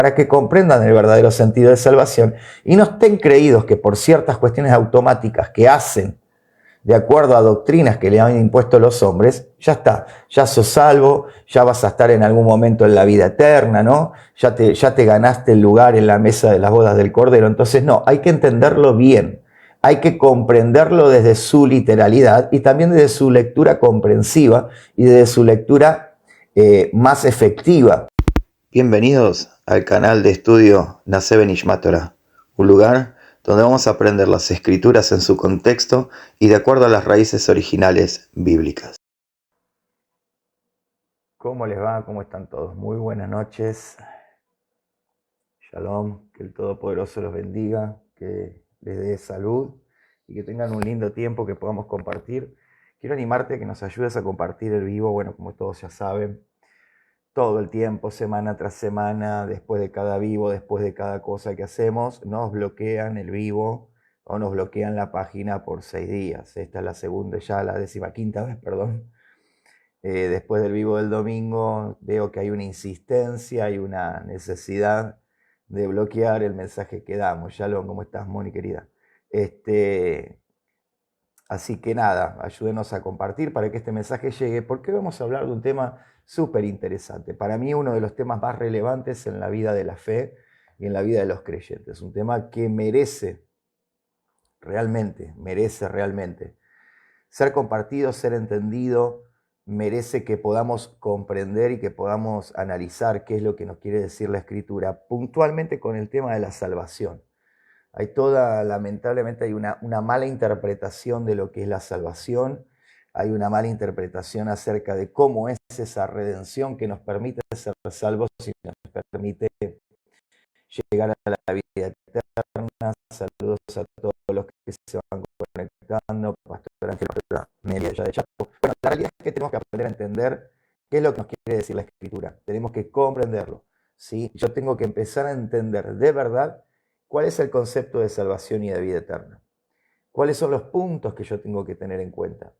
para que comprendan el verdadero sentido de salvación y no estén creídos que por ciertas cuestiones automáticas que hacen de acuerdo a doctrinas que le han impuesto los hombres, ya está, ya sos salvo, ya vas a estar en algún momento en la vida eterna, ¿no? Ya te ganaste el lugar en la mesa de las bodas del Cordero. Entonces, no, hay que entenderlo bien, hay que comprenderlo desde su literalidad y también desde su lectura comprensiva y desde su lectura más efectiva. Bienvenidos al canal de estudio Naseh Benishmat Torah, un lugar donde vamos a aprender las escrituras en su contexto y de acuerdo a las raíces originales bíblicas. ¿Cómo les va? ¿Cómo están todos? Muy buenas noches. Shalom, que el Todopoderoso los bendiga, que les dé salud y que tengan un lindo tiempo que podamos compartir. Quiero animarte a que nos ayudes a compartir el vivo, bueno, como todos ya saben, todo el tiempo, semana tras semana, después de cada vivo, después de cada cosa que hacemos, nos bloquean el vivo o nos bloquean la página por 6 días. Esta es la segunda, ya la 15ª vez, perdón. Después del vivo del domingo veo que hay una insistencia, hay una necesidad de bloquear el mensaje que damos. Shalom, ¿cómo estás, Moni, querida? Así que nada, ayúdenos a compartir para que este mensaje llegue, porque vamos a hablar de un tema súper interesante. Para mí uno de los temas más relevantes en la vida de la fe y en la vida de los creyentes. Un tema que merece realmente ser compartido, ser entendido, merece que podamos comprender y que podamos analizar qué es lo que nos quiere decir la Escritura, puntualmente con el tema de la salvación. Lamentablemente hay una mala interpretación de lo que es la salvación, hay una mala interpretación acerca de cómo es esa redención que nos permite ser salvos y nos permite llegar a la vida eterna. Saludos a todos los que se van conectando, Pastor Ángel, Nelia, ya de Chapo. Bueno, la realidad es que tenemos que aprender a entender qué es lo que nos quiere decir la Escritura, tenemos que comprenderlo, ¿sí? Yo tengo que empezar a entender de verdad cuál es el concepto de salvación y de vida eterna. ¿Cuáles son los puntos que yo tengo que tener en cuenta?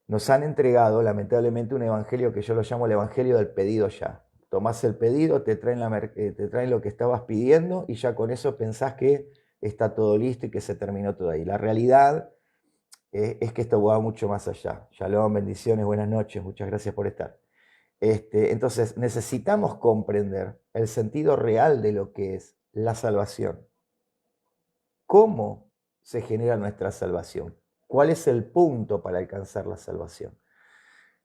Nos han entregado, lamentablemente, un evangelio que yo lo llamo el evangelio del pedido ya. Tomás el pedido, te traen lo que estabas pidiendo y ya con eso pensás que está todo listo y que se terminó todo ahí. La realidad es que esto va mucho más allá. Shalom, bendiciones, buenas noches, muchas gracias por estar. Entonces, necesitamos comprender el sentido real de lo que es la salvación. ¿Cómo se genera nuestra salvación? ¿Cuál es el punto para alcanzar la salvación?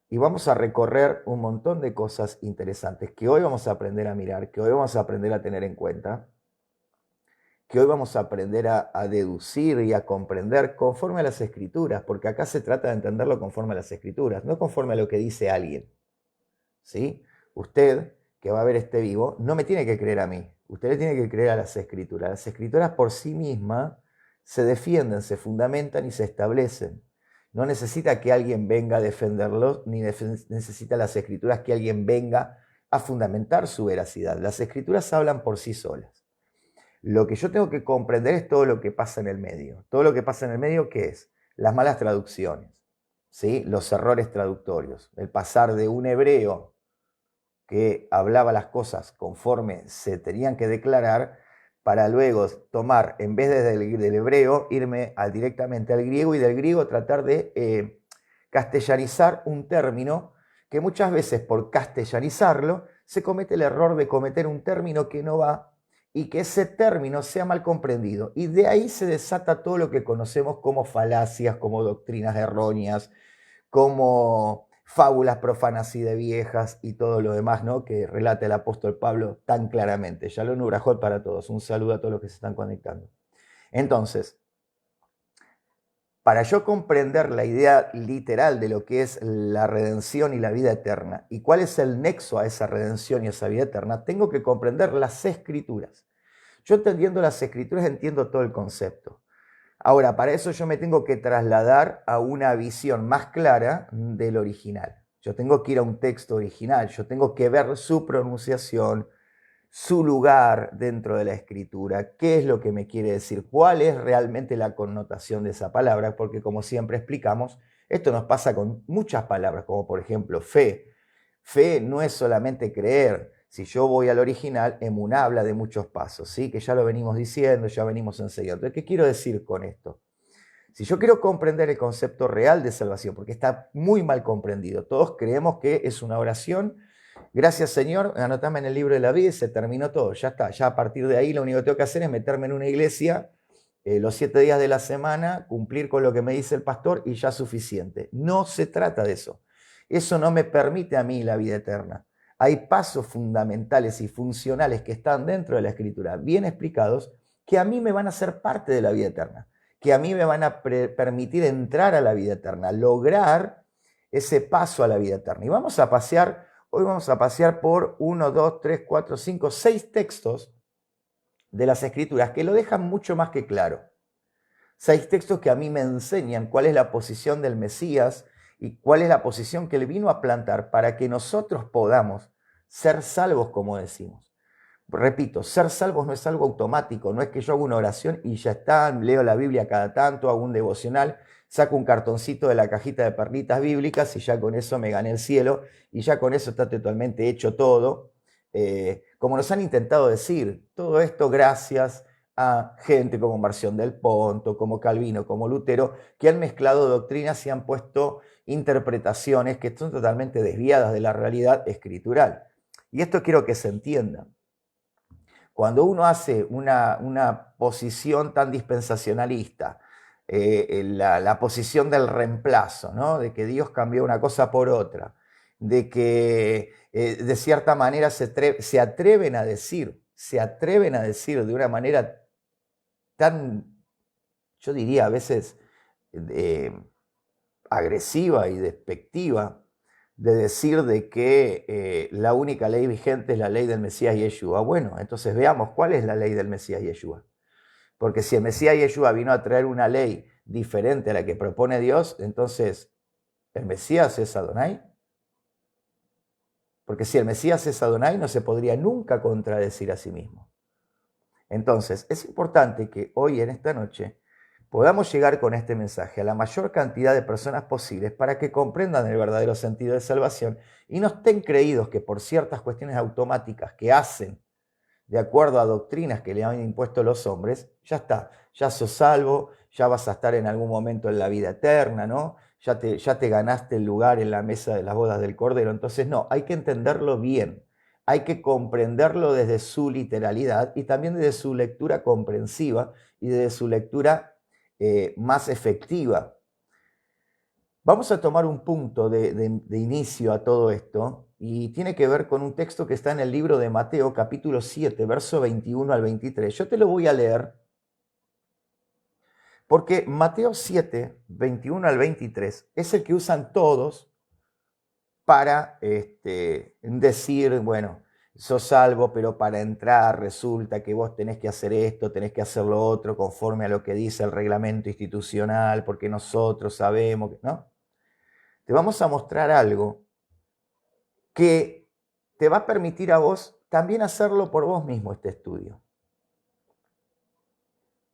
Y vamos a recorrer un montón de cosas interesantes que hoy vamos a aprender a mirar, que hoy vamos a aprender a tener en cuenta, que hoy vamos a aprender a deducir y a comprender conforme a las Escrituras, porque acá se trata de entenderlo conforme a las Escrituras, no conforme a lo que dice alguien. ¿Sí? Usted, que va a ver este vivo, no me tiene que creer a mí, usted le tiene que creer a las Escrituras. Las Escrituras por sí mismas se defienden, se fundamentan y se establecen. No necesita que alguien venga a defenderlos, ni necesita las Escrituras que alguien venga a fundamentar su veracidad. Las Escrituras hablan por sí solas. Lo que yo tengo que comprender es todo lo que pasa en el medio. Todo lo que pasa en el medio, ¿qué es? Las malas traducciones, ¿sí? Los errores traductorios. El pasar de un hebreo que hablaba las cosas conforme se tenían que declarar, para luego tomar, en vez del hebreo, irme directamente al griego y del griego tratar de castellanizar un término que muchas veces por castellanizarlo se comete el error de cometer un término que no va y que ese término sea mal comprendido. Y de ahí se desata todo lo que conocemos como falacias, como doctrinas erróneas, como fábulas profanas y de viejas y todo lo demás, ¿no?, que relata el apóstol Pablo tan claramente. Shalom Ubrajot para todos. Un saludo a todos los que se están conectando. Entonces, para yo comprender la idea literal de lo que es la redención y la vida eterna, y cuál es el nexo a esa redención y esa vida eterna, tengo que comprender las Escrituras. Yo entendiendo las Escrituras entiendo todo el concepto. Ahora, para eso yo me tengo que trasladar a una visión más clara del original. Yo tengo que ir a un texto original, yo tengo que ver su pronunciación, su lugar dentro de la escritura, qué es lo que me quiere decir, cuál es realmente la connotación de esa palabra, porque como siempre explicamos, esto nos pasa con muchas palabras, como por ejemplo fe. Fe no es solamente creer, Si yo voy al original, emuná habla de muchos pasos, ¿sí? Que ya lo venimos diciendo, ya venimos enseñando. Entonces, ¿qué quiero decir con esto? Si yo quiero comprender el concepto real de salvación, porque está muy mal comprendido, todos creemos que es una oración, gracias Señor, anotame en el libro de la vida y se terminó todo, ya está, ya a partir de ahí lo único que tengo que hacer es meterme en una iglesia los 7 días de la semana, cumplir con lo que me dice el pastor y ya es suficiente. No se trata de eso. Eso no me permite a mí la vida eterna. Hay pasos fundamentales y funcionales que están dentro de la Escritura, bien explicados, que a mí me van a ser parte de la vida eterna, que a mí me van a permitir entrar a la vida eterna, lograr ese paso a la vida eterna. Y vamos a pasear, hoy vamos a pasear por 1, 2, 3, 4, 5, 6 textos de las Escrituras que lo dejan mucho más que claro. 6 textos que a mí me enseñan cuál es la posición del Mesías y cuál es la posición que él vino a plantar para que nosotros podamos ser salvos, como decimos. Repito, ser salvos no es algo automático, no es que yo hago una oración y ya está, leo la Biblia cada tanto, hago un devocional, saco un cartoncito de la cajita de perlitas bíblicas y ya con eso me gané el cielo y ya con eso está totalmente hecho todo. Como nos han intentado decir, todo esto gracias a gente como Marción del Ponto, como Calvino, como Lutero, que han mezclado doctrinas y han puesto interpretaciones que son totalmente desviadas de la realidad escritural. Y esto quiero que se entienda. Cuando uno hace una posición tan dispensacionalista, la posición del reemplazo, ¿no? De que Dios cambió una cosa por otra, de que de cierta manera se atreven a decir de una manera tan, yo diría a veces, agresiva y despectiva, de decir de que la única ley vigente es la ley del Mesías Yeshua. Bueno, entonces veamos cuál es la ley del Mesías Yeshua. Porque si el Mesías Yeshua vino a traer una ley diferente a la que propone Dios, entonces, ¿el Mesías es Adonai? Porque si el Mesías es Adonai, no se podría nunca contradecir a sí mismo. Entonces, es importante que hoy, en esta noche, podamos llegar con este mensaje a la mayor cantidad de personas posibles para que comprendan el verdadero sentido de salvación y no estén creídos que por ciertas cuestiones automáticas que hacen de acuerdo a doctrinas que le han impuesto los hombres, ya está, ya sos salvo, ya vas a estar en algún momento en la vida eterna, ¿no? Ya te ganaste el lugar en la mesa de las bodas del Cordero. Entonces, no, hay que entenderlo bien, hay que comprenderlo desde su literalidad y también desde su lectura comprensiva y desde su lectura más efectiva. Vamos a tomar un punto de inicio a todo esto y tiene que ver con un texto que está en el libro de Mateo, capítulo 7, verso 21 al 23. Yo te lo voy a leer porque Mateo 7, 21 al 23 es el que usan todos para decir, bueno, sos salvo, pero para entrar resulta que vos tenés que hacer esto, tenés que hacer lo otro, conforme a lo que dice el reglamento institucional, porque nosotros sabemos que, ¿no? Te vamos a mostrar algo que te va a permitir a vos también hacerlo por vos mismo este estudio.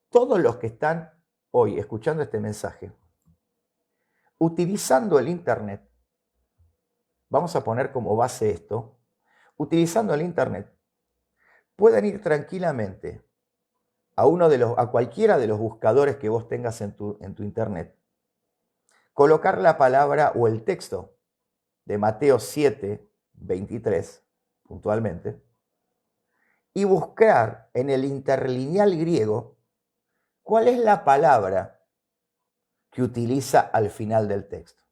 Todos los que están hoy escuchando este mensaje, utilizando el Internet, vamos a poner como base esto, utilizando el Internet, pueden ir tranquilamente a cualquiera de los buscadores que vos tengas en tu Internet, colocar la palabra o el texto de Mateo 7, 23, puntualmente, y buscar en el interlineal griego cuál es la palabra que utiliza al final del texto.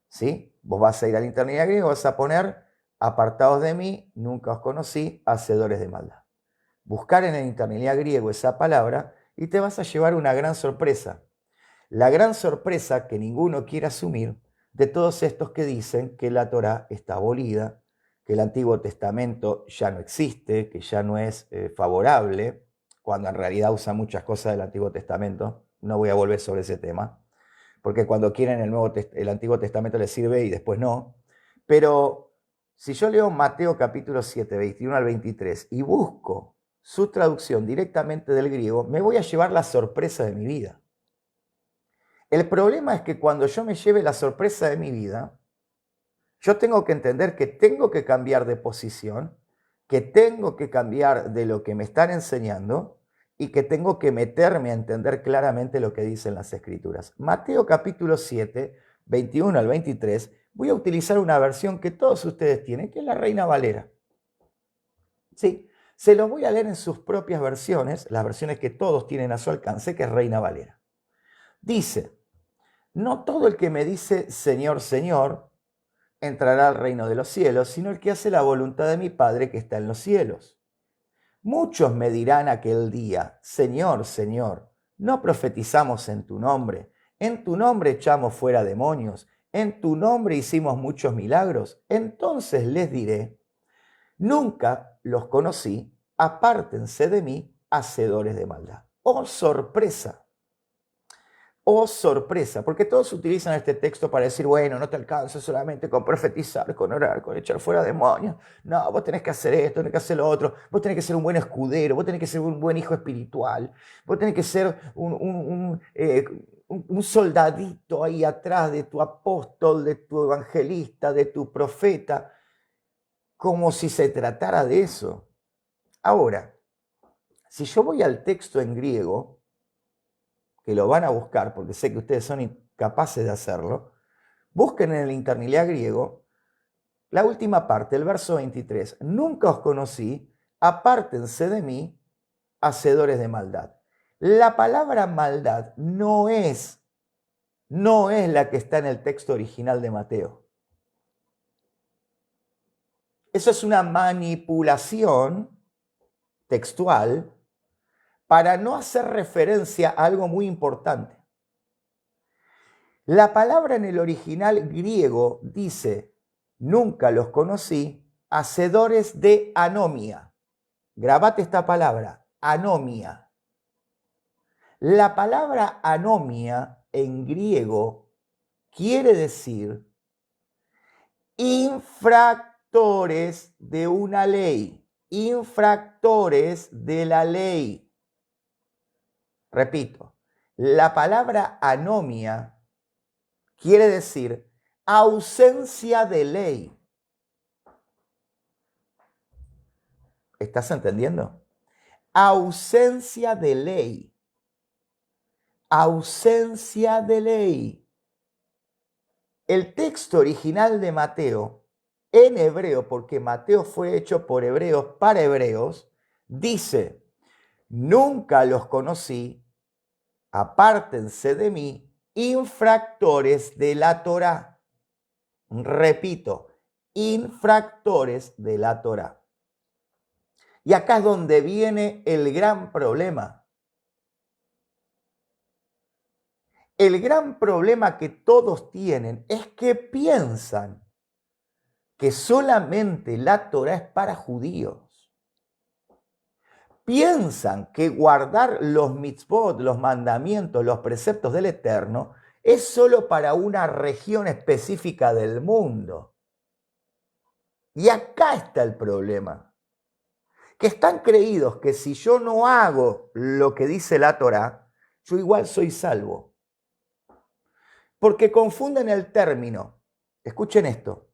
¿Sí? Vos vas a ir al interlineal griego, vas a poner apartados de mí, nunca os conocí, hacedores de maldad. Buscar en el interlineal griego esa palabra y te vas a llevar una gran sorpresa. La gran sorpresa que ninguno quiere asumir de todos estos que dicen que la Torá está abolida, que el Antiguo Testamento ya no existe, que ya no es favorable, cuando en realidad usa muchas cosas del Antiguo Testamento. No voy a volver sobre ese tema, porque cuando quieren el Antiguo Testamento les sirve y después no. Pero si yo leo Mateo capítulo 7, 21 al 23 y busco su traducción directamente del griego, me voy a llevar la sorpresa de mi vida. El problema es que cuando yo me lleve la sorpresa de mi vida, Yo tengo que entender que tengo que cambiar de posición, que tengo que cambiar de lo que me están enseñando y que tengo que meterme a entender claramente lo que dicen las Escrituras. Mateo capítulo 7, 21 al 23, voy a utilizar una versión que todos ustedes tienen, que es la Reina Valera. Sí, se los voy a leer en sus propias versiones, las versiones que todos tienen a su alcance, que es Reina Valera. Dice, no todo el que me dice Señor, Señor, entrará al reino de los cielos, sino el que hace la voluntad de mi Padre que está en los cielos. Muchos me dirán aquel día, Señor, Señor, ¿no profetizamos en tu nombre? En tu nombre echamos fuera demonios, en tu nombre hicimos muchos milagros. Entonces les diré, nunca los conocí, apártense de mí, hacedores de maldad. ¡Oh, sorpresa! Oh, sorpresa, porque todos utilizan este texto para decir, bueno, no te alcanza solamente con profetizar, con orar, con echar fuera demonios. No, vos tenés que hacer esto, tenés que hacer lo otro. Vos tenés que ser un buen escudero, vos tenés que ser un buen hijo espiritual. Vos tenés que ser un soldadito ahí atrás de tu apóstol, de tu evangelista, de tu profeta, como si se tratara de eso. Ahora, si yo voy al texto en griego, que lo van a buscar, porque sé que ustedes son incapaces de hacerlo, busquen en el Interlinear griego la última parte, el verso 23. Nunca os conocí, apártense de mí, hacedores de maldad. La palabra maldad no es la que está en el texto original de Mateo. Eso es una manipulación textual para no hacer referencia a algo muy importante. La palabra en el original griego dice, nunca los conocí, hacedores de anomia. Grabate esta palabra, anomia. La palabra anomia en griego quiere decir infractores de una ley, infractores de la ley. Repito, la palabra anomia quiere decir ausencia de ley. ¿Estás entendiendo? Ausencia de ley. Ausencia de ley. El texto original de Mateo, en hebreo, porque Mateo fue hecho por hebreos para hebreos, dice, nunca los conocí, apártense de mí, infractores de la Torá. Repito, infractores de la Torá. Y acá es donde viene el gran problema. El gran problema que todos tienen es que piensan que solamente la Torá es para judíos. Piensan que guardar los mitzvot, los mandamientos, los preceptos del Eterno, es solo para una región específica del mundo. Y acá está el problema. Que están creídos que si yo no hago lo que dice la Torá, yo igual soy salvo. Porque confunden el término, escuchen esto,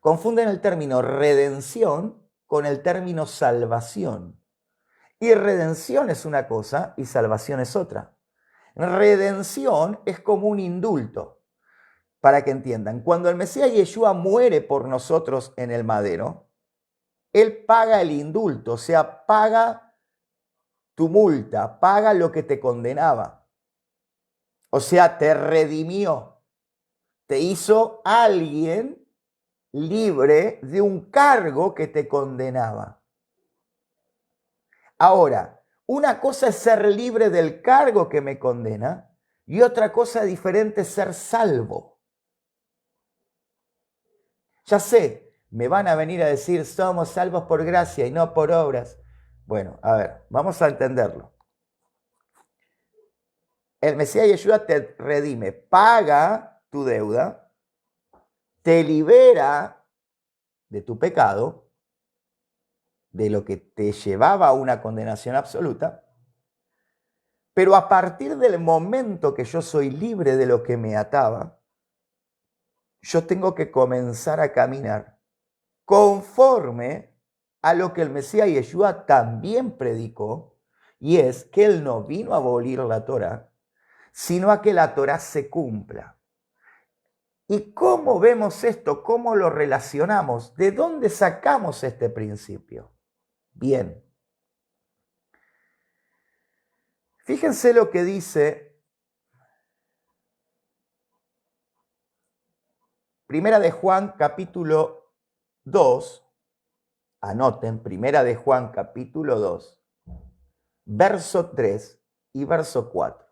confunden el término redención con el término salvación. Y redención es una cosa y salvación es otra. Redención es como un indulto, para que entiendan. Cuando el Mesías Yeshua muere por nosotros en el madero, Él paga el indulto, o sea, paga tu multa, paga lo que te condenaba. O sea, te redimió, te hizo alguien libre de un cargo que te condenaba. Ahora, una cosa es ser libre del cargo que me condena y otra cosa diferente es ser salvo. Ya sé, me van a venir a decir, somos salvos por gracia y no por obras. Bueno, a ver, vamos a entenderlo. El Mesías Yeshua te redime, paga tu deuda, te libera de tu pecado, de lo que te llevaba a una condenación absoluta, pero a partir del momento que yo soy libre de lo que me ataba, yo tengo que comenzar a caminar conforme a lo que el Mesías Yeshua también predicó, y es que él no vino a abolir la Torá, sino a que la Torá se cumpla. ¿Y cómo vemos esto? ¿Cómo lo relacionamos? ¿De dónde sacamos este principio? Bien. Fíjense lo que dice Primera de Juan capítulo 2, anoten, Primera de Juan capítulo 2, verso 3 y verso 4.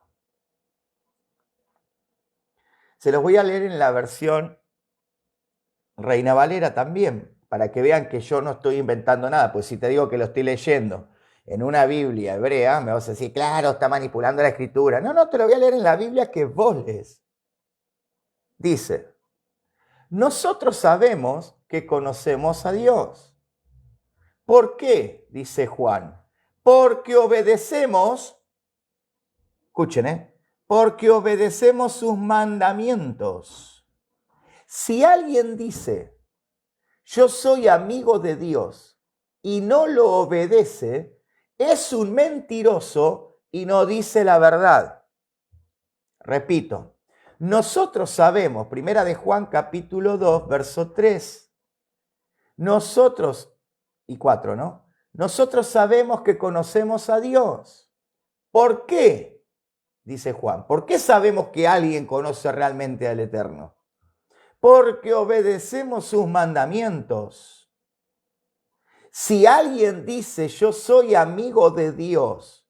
Se los voy a leer en la versión Reina Valera también, para que vean que yo no estoy inventando nada, pues si te digo que lo estoy leyendo en una Biblia hebrea, me vas a decir, claro, está manipulando la escritura. No, no, te lo voy a leer en la Biblia que vos lees. Dice, nosotros sabemos que conocemos a Dios. ¿Por qué? Dice Juan. Porque obedecemos, escuchen, porque obedecemos sus mandamientos. Si alguien dice, yo soy amigo de Dios y no lo obedece, es un mentiroso y no dice la verdad. Repito, nosotros sabemos, Primera de Juan capítulo 2, verso 3, nosotros, y 4, ¿no? Nosotros sabemos que conocemos a Dios. ¿Por qué? Dice Juan. ¿Por qué sabemos que alguien conoce realmente al Eterno? Porque obedecemos sus mandamientos. Si alguien dice yo soy amigo de Dios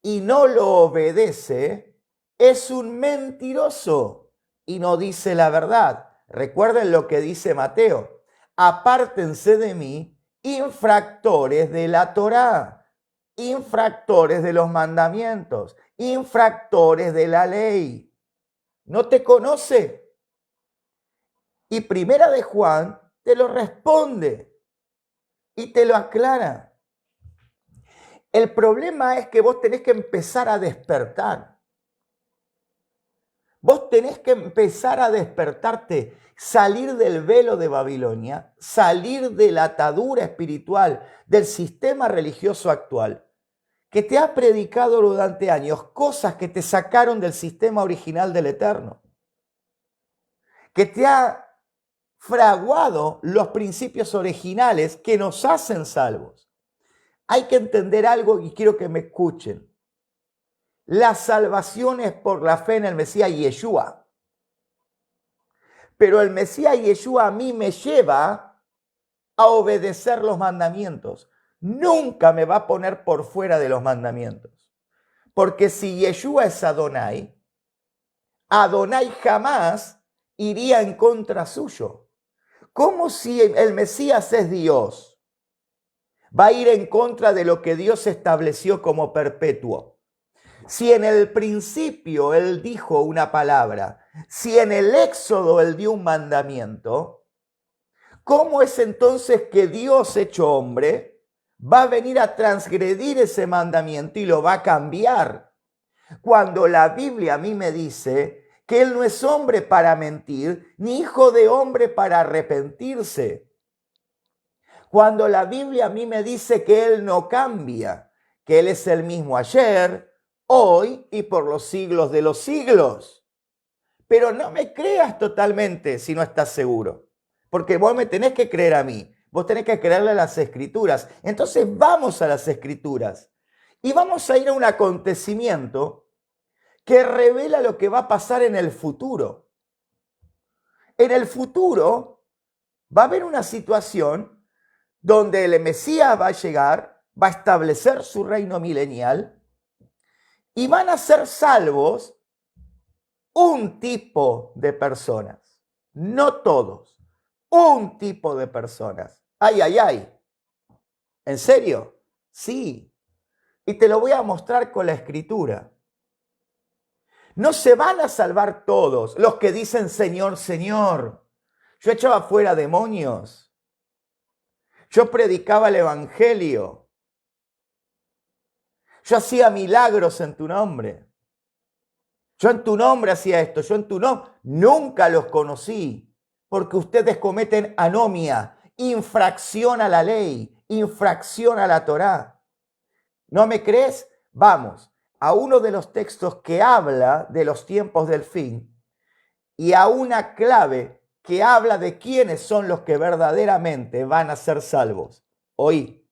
y no lo obedece, es un mentiroso y no dice la verdad. Recuerden lo que dice Mateo. Apártense de mí, infractores de la Torá, infractores de los mandamientos, infractores de la ley. ¿No te conoce? Y Primera de Juan te lo responde y te lo aclara. El problema es que vos tenés que empezar a despertar. Vos tenés que empezar a despertarte, salir del velo de Babilonia, salir de la atadura espiritual del sistema religioso actual, que te ha predicado durante años cosas que te sacaron del sistema original del Eterno, que te ha fraguado los principios originales que nos hacen salvos. Hay que entender algo y quiero que me escuchen. La salvación es por la fe en el Mesías Yeshua. Pero el Mesías Yeshua a mí me lleva a obedecer los mandamientos. Nunca me va a poner por fuera de los mandamientos. Porque si Yeshua es Adonai, Adonai jamás iría en contra suyo. ¿Cómo si el Mesías es Dios? Va a ir en contra de lo que Dios estableció como perpetuo. Si en el principio Él dijo una palabra, si en el Éxodo Él dio un mandamiento, ¿cómo es entonces que Dios hecho hombre va a venir a transgredir ese mandamiento y lo va a cambiar? Cuando la Biblia a mí me dice que Él no es hombre para mentir, ni hijo de hombre para arrepentirse. Cuando la Biblia a mí me dice que Él no cambia, que Él es el mismo ayer, hoy y por los siglos de los siglos. Pero no me creas totalmente si no estás seguro, porque vos me tenés que creer a mí, vos tenés que creerle a las Escrituras. Entonces vamos a las Escrituras y vamos a ir a un acontecimiento que revela lo que va a pasar en el futuro. En el futuro va a haber una situación donde el Mesías va a llegar, va a establecer su reino milenial y van a ser salvos un tipo de personas, no todos, un tipo de personas. Ay, ay, ay. ¿En serio? Sí. Y te lo voy a mostrar con la Escritura. No se van a salvar todos los que dicen Señor, Señor. Yo echaba fuera demonios. Yo predicaba el Evangelio. Yo hacía milagros en tu nombre. Yo en tu nombre hacía esto. Yo en tu nombre nunca los conocí. porque ustedes cometen anomia, infracción a la ley, infracción a la Torá. ¿No me crees? Vamos a uno de los textos que habla de los tiempos del fin y a una clave que habla de quiénes son los que verdaderamente van a ser salvos. Oí,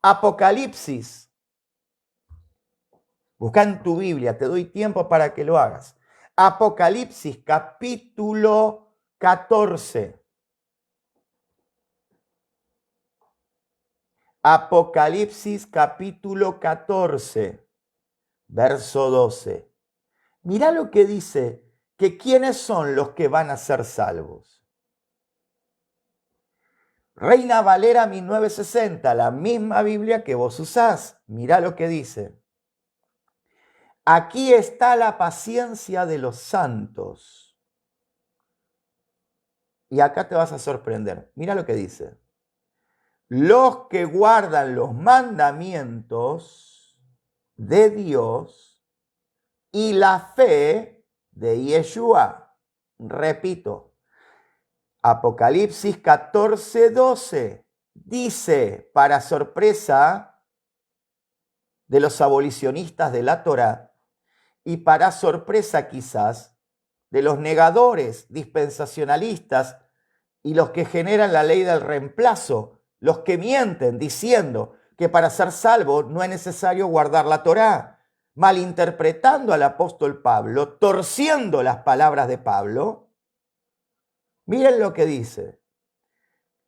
Apocalipsis. Busca en tu Biblia, te doy tiempo para que lo hagas. Apocalipsis capítulo 14. Apocalipsis capítulo 14, verso 12. Mirá lo que dice, que quiénes son los que van a ser salvos. Reina Valera 1960, la misma Biblia que vos usás. Mirá lo que dice. Aquí está la paciencia de los santos. Y acá te vas a sorprender. Mirá lo que dice. Los que guardan los mandamientos de Dios y la fe de Yeshua. Repito, Apocalipsis 14, 12 dice, para sorpresa de los abolicionistas de la Torá y para sorpresa quizás de los negadores dispensacionalistas y los que generan la ley del reemplazo, los que mienten diciendo que para ser salvo no es necesario guardar la Torá, malinterpretando al apóstol Pablo, torciendo las palabras de Pablo. Miren lo que dice.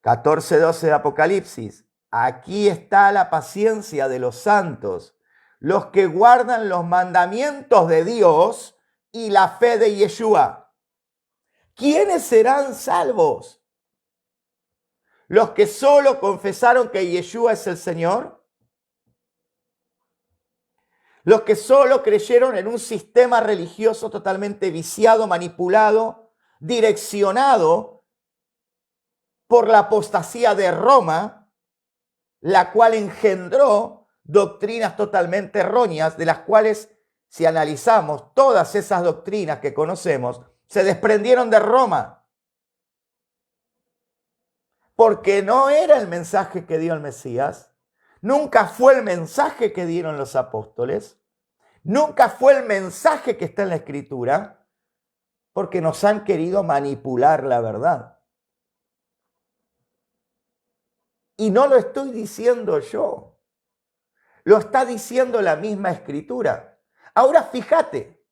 14:12 de Apocalipsis. Aquí está la paciencia de los santos, los que guardan los mandamientos de Dios y la fe de Yeshua. ¿Quiénes serán salvos? ¿Los que solo confesaron que Yeshua es el Señor? ¿Los que solo creyeron en un sistema religioso totalmente viciado, manipulado, direccionado por la apostasía de Roma, la cual engendró doctrinas totalmente erróneas, de las cuales, si analizamos todas esas doctrinas que conocemos, se desprendieron de Roma? Porque no era el mensaje que dio el Mesías, nunca fue el mensaje que dieron los apóstoles, nunca fue el mensaje que está en la Escritura, porque nos han querido manipular la verdad. Y no lo estoy diciendo yo, lo está diciendo la misma Escritura. Ahora fíjate,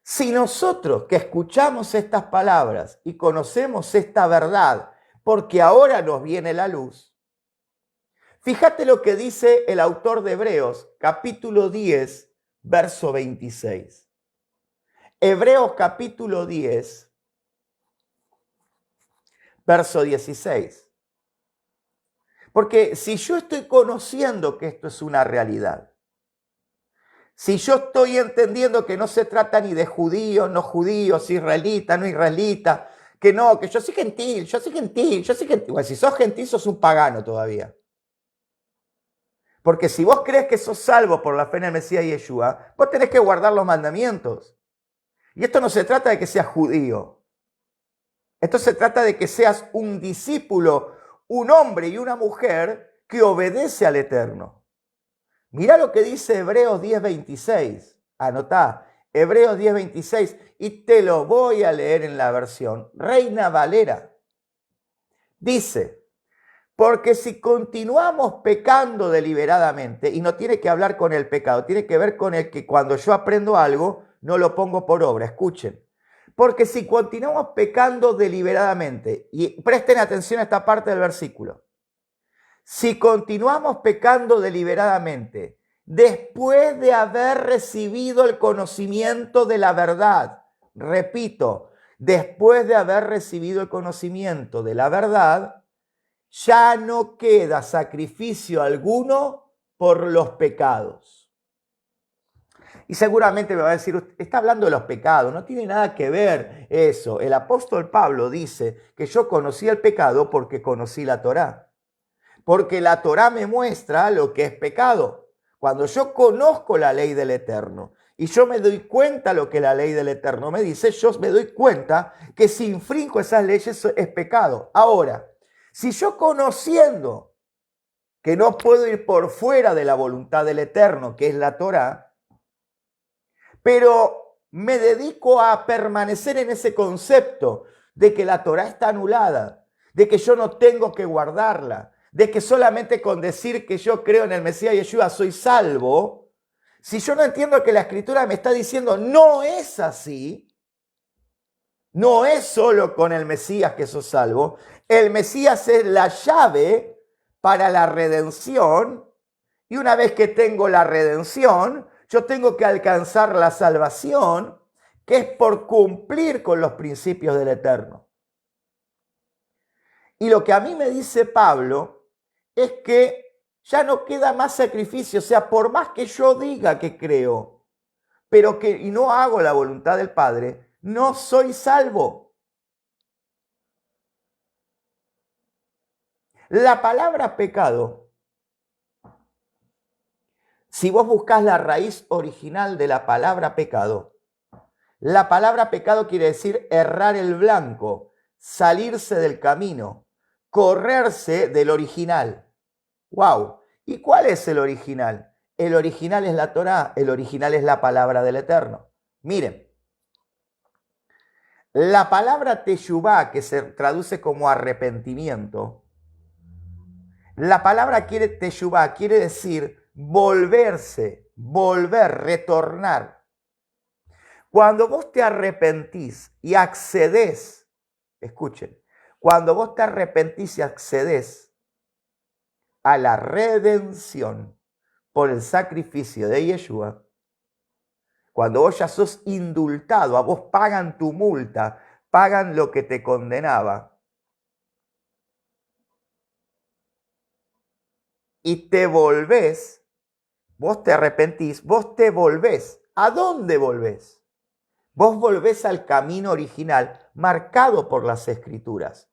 si nosotros que escuchamos estas palabras y conocemos esta verdad, porque ahora nos viene la luz, fíjate lo que dice el autor de Hebreos, capítulo 10, verso 26. Hebreos capítulo 10, verso 16. Porque si yo estoy conociendo que esto es una realidad, si yo estoy entendiendo que no se trata ni de judíos, no judíos, israelita, no israelita, que no, que yo soy gentil, yo soy gentil, yo soy gentil. Bueno, si sos gentil, sos un pagano todavía. Porque si vos crees que sos salvo por la fe en el Mesías y Yeshua, vos tenés que guardar los mandamientos. Y esto no se trata de que seas judío. Esto se trata de que seas un discípulo, un hombre y una mujer que obedece al Eterno. Mirá lo que dice Hebreos 10:26. Anotá, Hebreos 10:26, y te lo voy a leer en la versión Reina Valera. Dice, porque si continuamos pecando deliberadamente, y no tiene que hablar con el pecado, tiene que ver con el que cuando yo aprendo algo, no lo pongo por obra. Escuchen. Porque si continuamos pecando deliberadamente, y presten atención a esta parte del versículo, si continuamos pecando deliberadamente, después de haber recibido el conocimiento de la verdad, repito, después de haber recibido el conocimiento de la verdad, ya no queda sacrificio alguno por los pecados. Y seguramente me va a decir, está hablando de los pecados, no tiene nada que ver eso. El apóstol Pablo dice que yo conocí el pecado porque conocí la Torá. Porque la Torá me muestra lo que es pecado. Cuando yo conozco la ley del Eterno y yo me doy cuenta lo que la ley del Eterno me dice, yo me doy cuenta que si infringo esas leyes es pecado. Ahora, si yo conociendo que no puedo ir por fuera de la voluntad del Eterno, que es la Torá, pero me dedico a permanecer en ese concepto de que la Torá está anulada, de que yo no tengo que guardarla, de que solamente con decir que yo creo en el Mesías Yeshua soy salvo, si yo no entiendo que la Escritura me está diciendo no es así, no es solo con el Mesías que sos salvo, el Mesías es la llave para la redención, y una vez que tengo la redención, yo tengo que alcanzar la salvación, que es por cumplir con los principios del Eterno. Y lo que a mí me dice Pablo es que ya no queda más sacrificio, o sea, por más que yo diga que creo, pero que y no hago la voluntad del Padre, no soy salvo. La palabra pecado, si vos buscás la raíz original de la palabra pecado, la palabra pecado quiere decir errar el blanco, salirse del camino, correrse del original. ¡Wow! ¿Y cuál es el original? El original es la Torá, el original es la palabra del Eterno. Miren, la palabra teshuvá, que se traduce como arrepentimiento, la palabra teshuvá quiere decir volverse, volver, retornar. Cuando vos te arrepentís y accedes, escuchen, cuando vos te arrepentís y accedes a la redención por el sacrificio de Yeshua, cuando vos ya sos indultado, a vos pagan tu multa, pagan lo que te condenaba, y te volvés, vos te arrepentís, vos te volvés. ¿A dónde volvés? Vos volvés al camino original marcado por las Escrituras.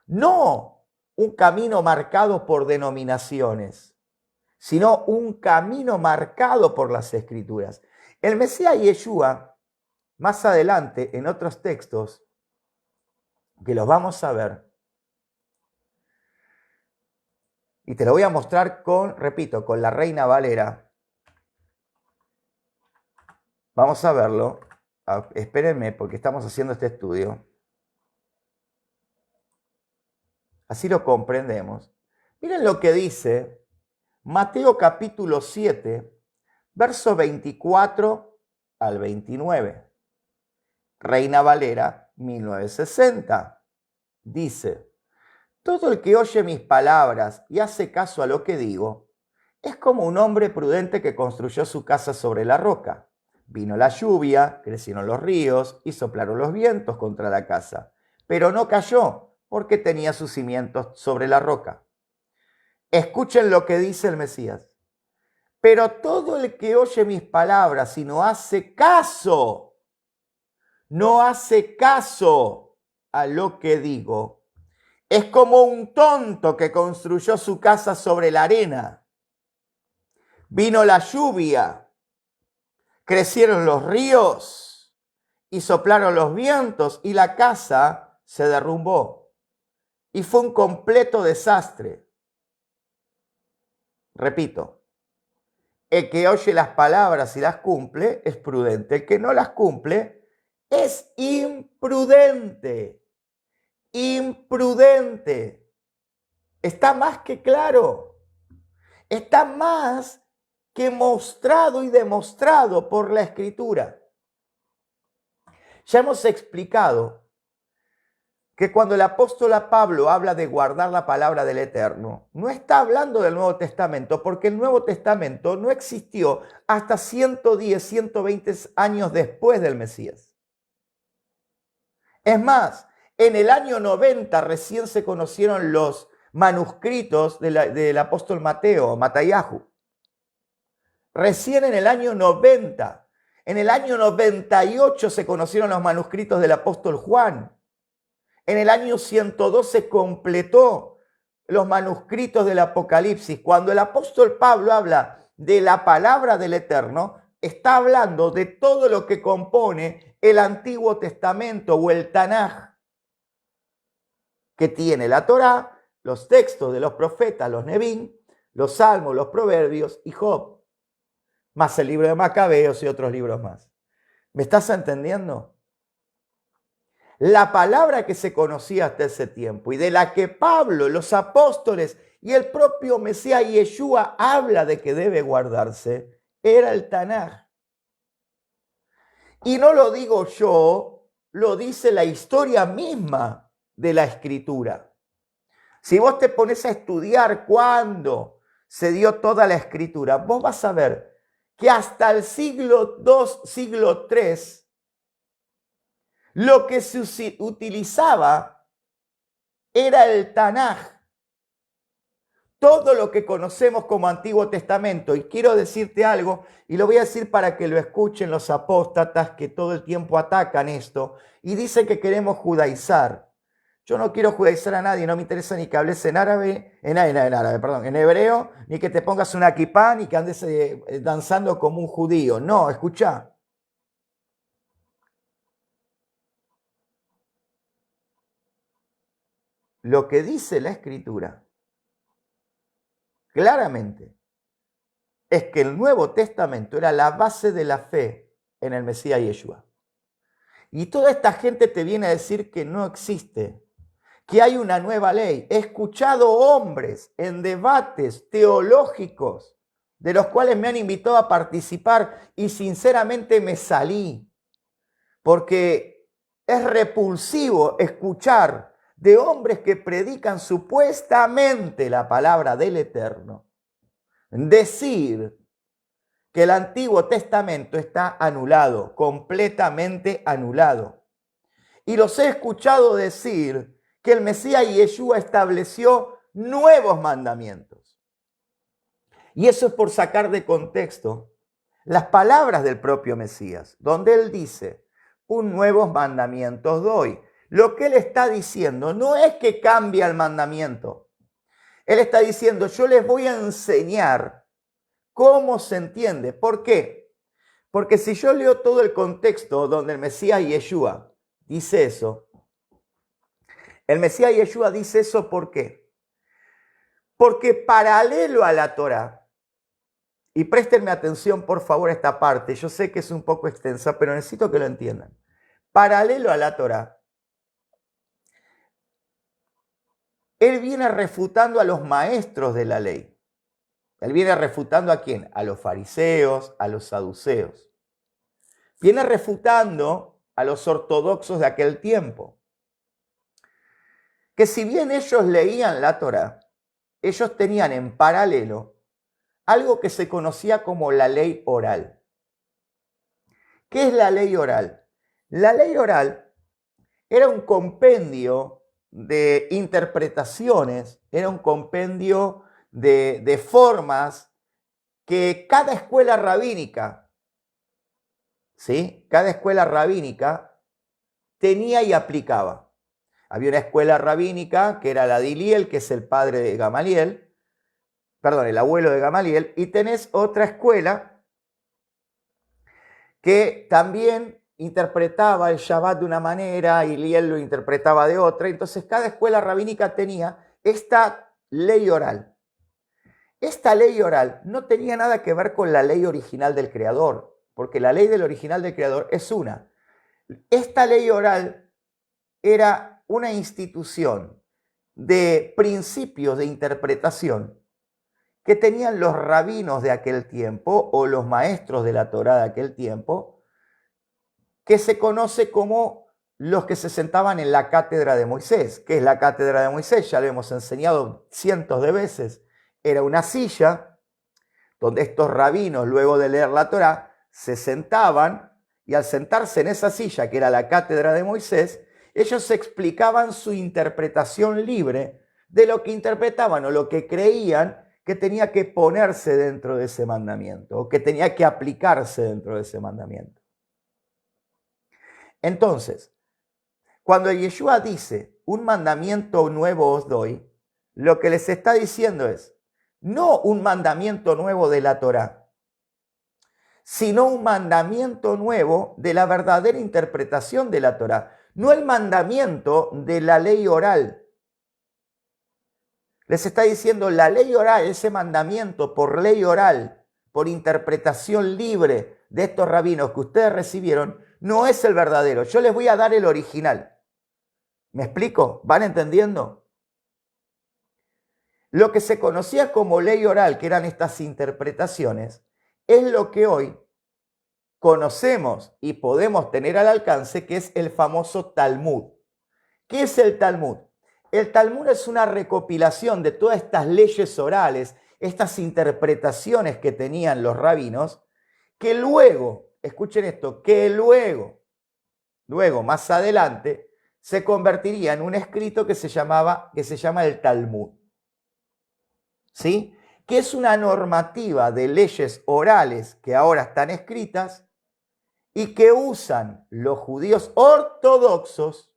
No un camino marcado por denominaciones, sino un camino marcado por las Escrituras. El Mesías Yeshua, más adelante en otros textos, que los vamos a ver, y te lo voy a mostrar con, repito, con la Reina Valera. Vamos a verlo. Espérenme porque estamos haciendo este estudio. Así lo comprendemos. Miren lo que dice Mateo capítulo 7, verso 24 al 29. Reina Valera 1960. Dice: todo el que oye mis palabras y hace caso a lo que digo, es como un hombre prudente que construyó su casa sobre la roca. Vino la lluvia, crecieron los ríos y soplaron los vientos contra la casa, pero no cayó porque tenía sus cimientos sobre la roca. Escuchen lo que dice el Mesías. Pero todo el que oye mis palabras y no hace caso a lo que digo, es como un tonto que construyó su casa sobre la arena. Vino la lluvia, crecieron los ríos y soplaron los vientos y la casa se derrumbó. Y fue un completo desastre. Repito, el que oye las palabras y las cumple es prudente. El que no las cumple es imprudente. Imprudente. Está más que claro. Está más que mostrado y demostrado por la Escritura. Ya hemos explicado que cuando el apóstol Pablo habla de guardar la palabra del Eterno, no está hablando del Nuevo Testamento, porque el Nuevo Testamento no existió hasta 110, 120 años después del Mesías. Es más, en el año 90 recién se conocieron los manuscritos del apóstol Mateo, Matayahu. Recién en el año 90, en el año 98 se conocieron los manuscritos del apóstol Juan. En el año 102 se completó los manuscritos del Apocalipsis. Cuando el apóstol Pablo habla de la palabra del Eterno, está hablando de todo lo que compone el Antiguo Testamento o el Tanaj, que tiene la Torá, los textos de los profetas, los Nevín, los Salmos, los Proverbios y Job, más el libro de Macabeos y otros libros más. ¿Me estás entendiendo? La palabra que se conocía hasta ese tiempo y de la que Pablo, los apóstoles y el propio Mesías Yeshua habla de que debe guardarse, era el Tanaj. Y no lo digo yo, lo dice la historia misma de la Escritura. Si vos te pones a estudiar cuándo se dio toda la Escritura, vos vas a ver que hasta el siglo II, siglo III, lo que se utilizaba era el Tanaj. Todo lo que conocemos como Antiguo Testamento. Y quiero decirte algo, y lo voy a decir para que lo escuchen los apóstatas que todo el tiempo atacan esto y dicen que queremos judaizar. Yo no quiero judaizar a nadie, no me interesa ni que hables en árabe, en hebreo, ni que te pongas una kipá, ni que andes danzando como un judío. No, escuchá. Lo que dice la Escritura claramente es que el Nuevo Testamento era la base de la fe en el Mesías Yeshua. Y toda esta gente te viene a decir que no existe, que hay una nueva ley. He escuchado hombres en debates teológicos de los cuales me han invitado a participar y sinceramente me salí, porque es repulsivo escuchar de hombres que predican supuestamente la palabra del Eterno decir que el Antiguo Testamento está anulado, completamente anulado. Y los he escuchado decir que el Mesías Yeshua estableció nuevos mandamientos. Y eso es por sacar de contexto las palabras del propio Mesías, donde él dice, un nuevos mandamientos doy. Lo que él está diciendo no es que cambia el mandamiento. Él está diciendo, yo les voy a enseñar cómo se entiende. ¿Por qué? Porque si yo leo todo el contexto donde el Mesías Yeshua dice eso, el Mesías Yeshua dice eso ¿por qué? Porque paralelo a la Torá, y préstenme atención por favor a esta parte, yo sé que es un poco extensa, pero necesito que lo entiendan. Paralelo a la Torá, él viene refutando a los maestros de la ley. Él viene refutando ¿a quién? A los fariseos, a los saduceos. Viene refutando a los ortodoxos de aquel tiempo. Que si bien ellos leían la Torá, ellos tenían en paralelo algo que se conocía como la ley oral. ¿Qué es la ley oral? La ley oral era un compendio de interpretaciones, era un compendio de formas que cada escuela rabínica, ¿sí? Cada escuela rabínica tenía y aplicaba. Había una escuela rabínica que era la de Hillel, que es el padre de Gamaliel, perdón, el abuelo de Gamaliel, y tenés otra escuela que también interpretaba el Shabbat de una manera, Hillel lo interpretaba de otra, entonces cada escuela rabínica tenía esta ley oral. Esta ley oral no tenía nada que ver con la ley original del Creador, porque la ley del original del Creador es una. Esta ley oral era una institución de principios de interpretación que tenían los rabinos de aquel tiempo o los maestros de la Torá de aquel tiempo, que se conoce como los que se sentaban en la cátedra de Moisés. ¿Qué es la cátedra de Moisés? Ya lo hemos enseñado cientos de veces. Era una silla donde estos rabinos, luego de leer la Torá, se sentaban y al sentarse en esa silla, que era la cátedra de Moisés, ellos explicaban su interpretación libre de lo que interpretaban o lo que creían que tenía que ponerse dentro de ese mandamiento o que tenía que aplicarse dentro de ese mandamiento. Entonces, cuando Yeshua dice, un mandamiento nuevo os doy, lo que les está diciendo es, no un mandamiento nuevo de la Torá, sino un mandamiento nuevo de la verdadera interpretación de la Torá, no el mandamiento de la ley oral. Les está diciendo la ley oral, ese mandamiento por ley oral, por interpretación libre de estos rabinos que ustedes recibieron, no es el verdadero. Yo les voy a dar el original. ¿Me explico? ¿Van entendiendo? Lo que se conocía como ley oral, que eran estas interpretaciones, es lo que hoy conocemos y podemos tener al alcance, que es el famoso Talmud. ¿Qué es el Talmud? El Talmud es una recopilación de todas estas leyes orales, estas interpretaciones que tenían los rabinos, que luego, escuchen esto, que luego, más adelante, se convertiría en un escrito que se llama el Talmud. ¿Sí? Que es una normativa de leyes orales que ahora están escritas y que usan los judíos ortodoxos,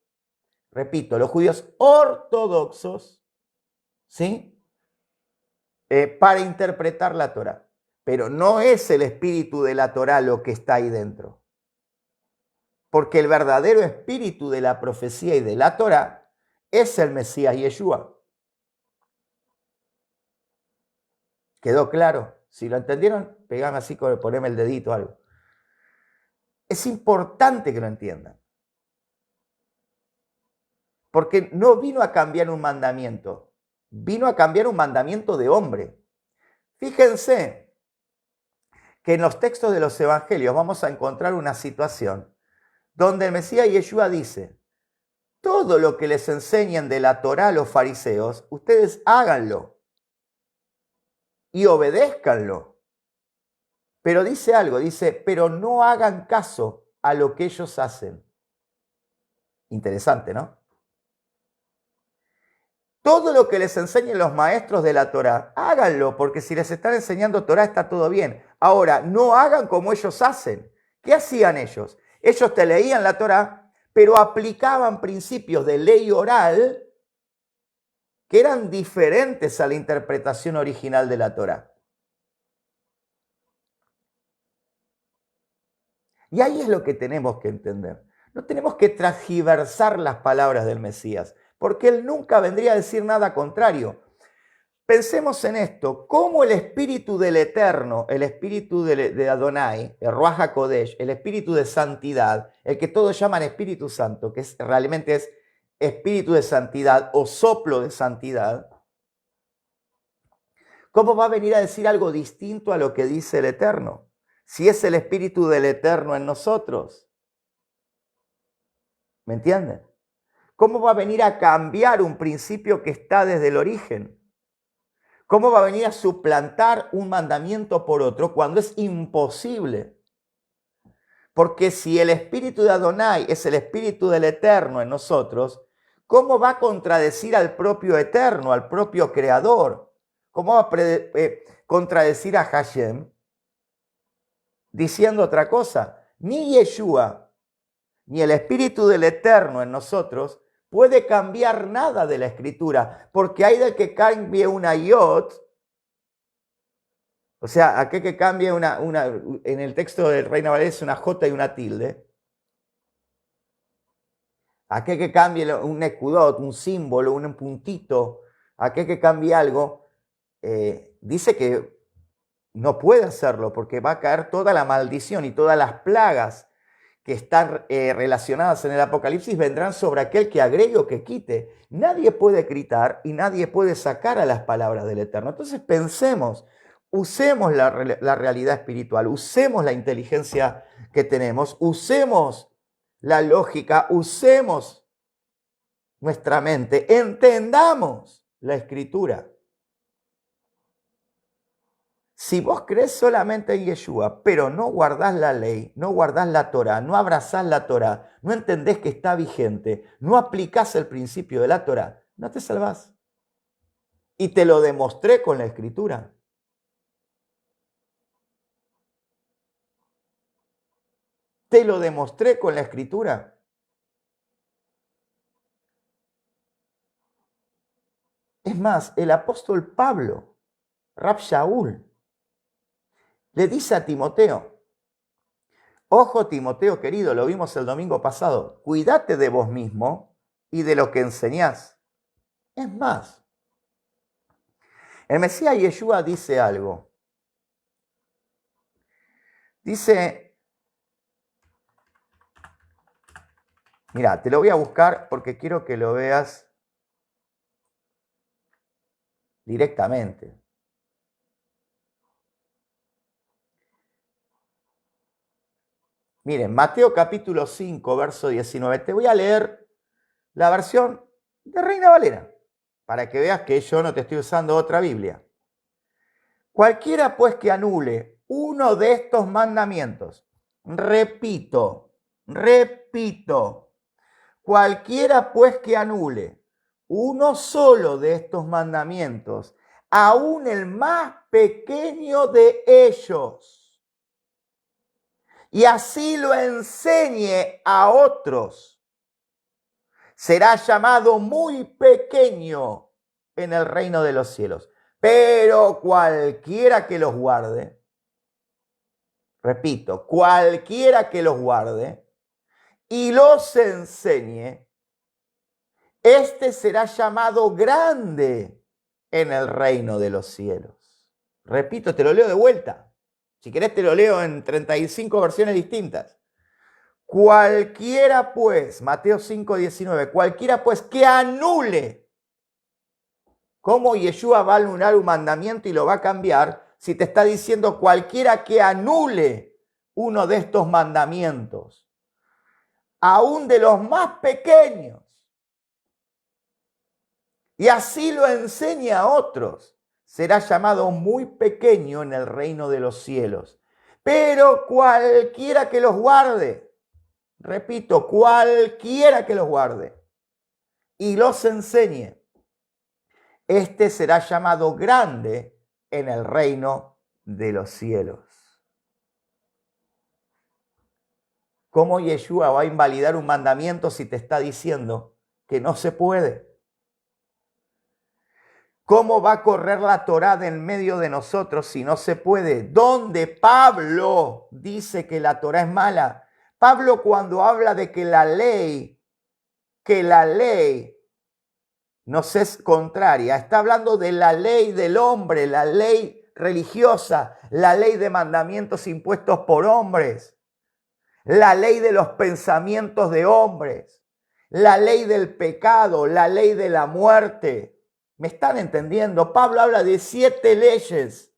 repito, los judíos ortodoxos, ¿sí? Para interpretar la Torá. Pero no es el espíritu de la Torá lo que está ahí dentro. Porque el verdadero espíritu de la profecía y de la Torá es el Mesías Yeshua. ¿Quedó claro? Si lo entendieron, pegame así, poneme el dedito o algo. Es importante que lo entiendan. Porque no vino a cambiar un mandamiento, vino a cambiar un mandamiento de hombre. Fíjense que en los textos de los evangelios vamos a encontrar una situación donde el Mesías Yeshua dice, todo lo que les enseñen de la Torá a los fariseos, ustedes háganlo y obedézcanlo. Pero dice algo, dice, pero no hagan caso a lo que ellos hacen. Interesante, ¿no? Todo lo que les enseñen los maestros de la Torá, háganlo, porque si les están enseñando Torá está todo bien. Ahora, no hagan como ellos hacen. ¿Qué hacían ellos? Ellos te leían la Torá, pero aplicaban principios de ley oral que eran diferentes a la interpretación original de la Torá. Y ahí es lo que tenemos que entender. No tenemos que transgiversar las palabras del Mesías, porque él nunca vendría a decir nada contrario. Pensemos en esto, cómo el espíritu del Eterno, el espíritu de Adonai, el Ruach HaKodesh, el espíritu de santidad, el que todos llaman Espíritu Santo, que realmente es espíritu de santidad o soplo de santidad, ¿cómo va a venir a decir algo distinto a lo que dice el Eterno? Si es el espíritu del Eterno en nosotros. ¿Me entienden? ¿Cómo va a venir a cambiar un principio que está desde el origen? ¿Cómo va a venir a suplantar un mandamiento por otro cuando es imposible? Porque si el espíritu de Adonai es el espíritu del Eterno en nosotros, ¿cómo va a contradecir al propio Eterno, al propio Creador? ¿Cómo va a contradecir a Hashem diciendo otra cosa? Ni Yeshua, ni el espíritu del Eterno en nosotros puede cambiar nada de la escritura, porque hay del que cambie una yot, o sea, aquel que cambie en el texto del Reina Valera es una jota y una tilde, aquel que cambie un nekudot, un símbolo, un puntito, aquel que cambie algo, dice que no puede hacerlo porque va a caer toda la maldición y todas las plagas que están relacionadas en el Apocalipsis vendrán sobre aquel que agregue o que quite. Nadie puede gritar y nadie puede sacar a las palabras del Eterno. Entonces pensemos, usemos la realidad espiritual, usemos la inteligencia que tenemos, usemos la lógica, usemos nuestra mente, entendamos la Escritura. Si vos crees solamente en Yeshua, pero no guardás la ley, no guardás la Torá, no abrazás la Torá, no entendés que está vigente, no aplicás el principio de la Torá, no te salvás. Y te lo demostré con la Escritura. Te lo demostré con la Escritura. Es más, el apóstol Pablo, Rab Shaul, le dice a Timoteo, Ojo, Timoteo querido, lo vimos el domingo pasado, cuídate de vos mismo y de lo que enseñás. Es más, el Mesías Yeshua dice algo. Dice, mira, te lo voy a buscar porque quiero que lo veas directamente. Miren, Mateo capítulo 5, verso 19. Te voy a leer la versión de Reina Valera, para que veas que yo no te estoy usando otra Biblia. Cualquiera pues que anule uno de estos mandamientos, repito, cualquiera pues que anule uno solo de estos mandamientos, aún el más pequeño de ellos, y así lo enseñe a otros, será llamado muy pequeño en el reino de los cielos. Pero cualquiera que los guarde, repito, cualquiera que los guarde y los enseñe, este será llamado grande en el reino de los cielos. Repito, te lo leo de vuelta. Si querés te lo leo en 35 versiones distintas. Cualquiera pues, Mateo 5:19, cualquiera pues que anule. ¿Cómo Yeshua va a anular un mandamiento y lo va a cambiar si te está diciendo cualquiera que anule uno de estos mandamientos, aún de los más pequeños, y así lo enseña a otros, será llamado muy pequeño en el reino de los cielos? Pero cualquiera que los guarde, repito, cualquiera que los guarde y los enseñe, este será llamado grande en el reino de los cielos. ¿Cómo Yeshua va a invalidar un mandamiento si te está diciendo que no se puede? ¿Cómo va a correr la Torá en medio de nosotros si no se puede? ¿Dónde Pablo dice que la Torá es mala? Pablo, cuando habla de que la ley nos es contraria, está hablando de la ley del hombre, la ley religiosa, la ley de mandamientos impuestos por hombres, la ley de los pensamientos de hombres, la ley del pecado, la ley de la muerte. ¿Me están entendiendo? Pablo habla de 7 leyes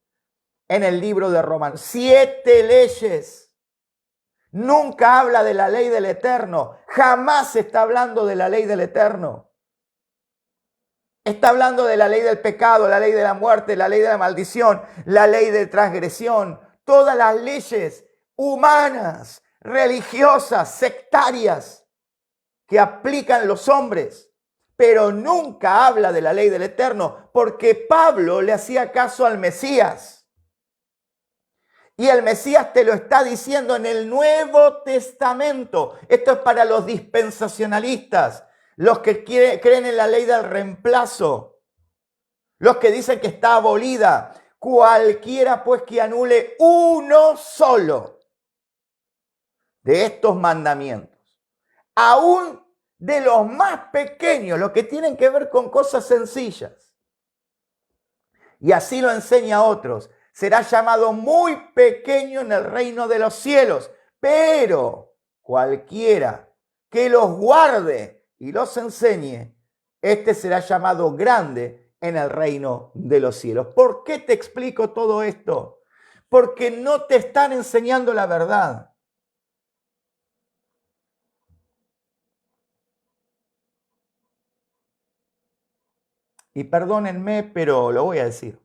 en el libro de Romanos. 7 leyes. Nunca habla de la ley del Eterno. Jamás está hablando de la ley del Eterno. Está hablando de la ley del pecado, la ley de la muerte, la ley de la maldición, la ley de transgresión. Todas las leyes humanas, religiosas, sectarias que aplican los hombres. Pero nunca habla de la ley del Eterno, porque Pablo le hacía caso al Mesías. Y el Mesías te lo está diciendo en el Nuevo Testamento. Esto es para los dispensacionalistas, los que creen en la ley del reemplazo, los que dicen que está abolida. Cualquiera pues que anule uno solo de estos mandamientos, aún de los más pequeños, los que tienen que ver con cosas sencillas, y así lo enseña a otros, será llamado muy pequeño en el reino de los cielos. Pero cualquiera que los guarde y los enseñe, este será llamado grande en el reino de los cielos. ¿Por qué te explico todo esto? Porque no te están enseñando la verdad. Y perdónenme, pero lo voy a decir.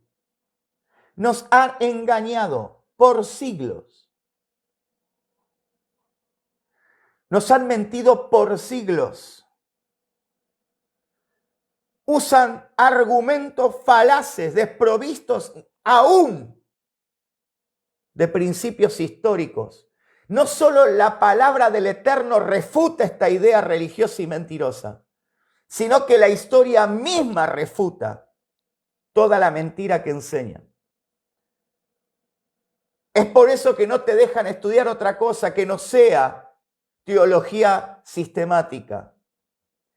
Nos han engañado por siglos. Nos han mentido por siglos. Usan argumentos falaces, desprovistos aún de principios históricos. No solo la palabra del Eterno refuta esta idea religiosa y mentirosa, sino que la historia misma refuta toda la mentira que enseñan. Es por eso que no te dejan estudiar otra cosa que no sea teología sistemática.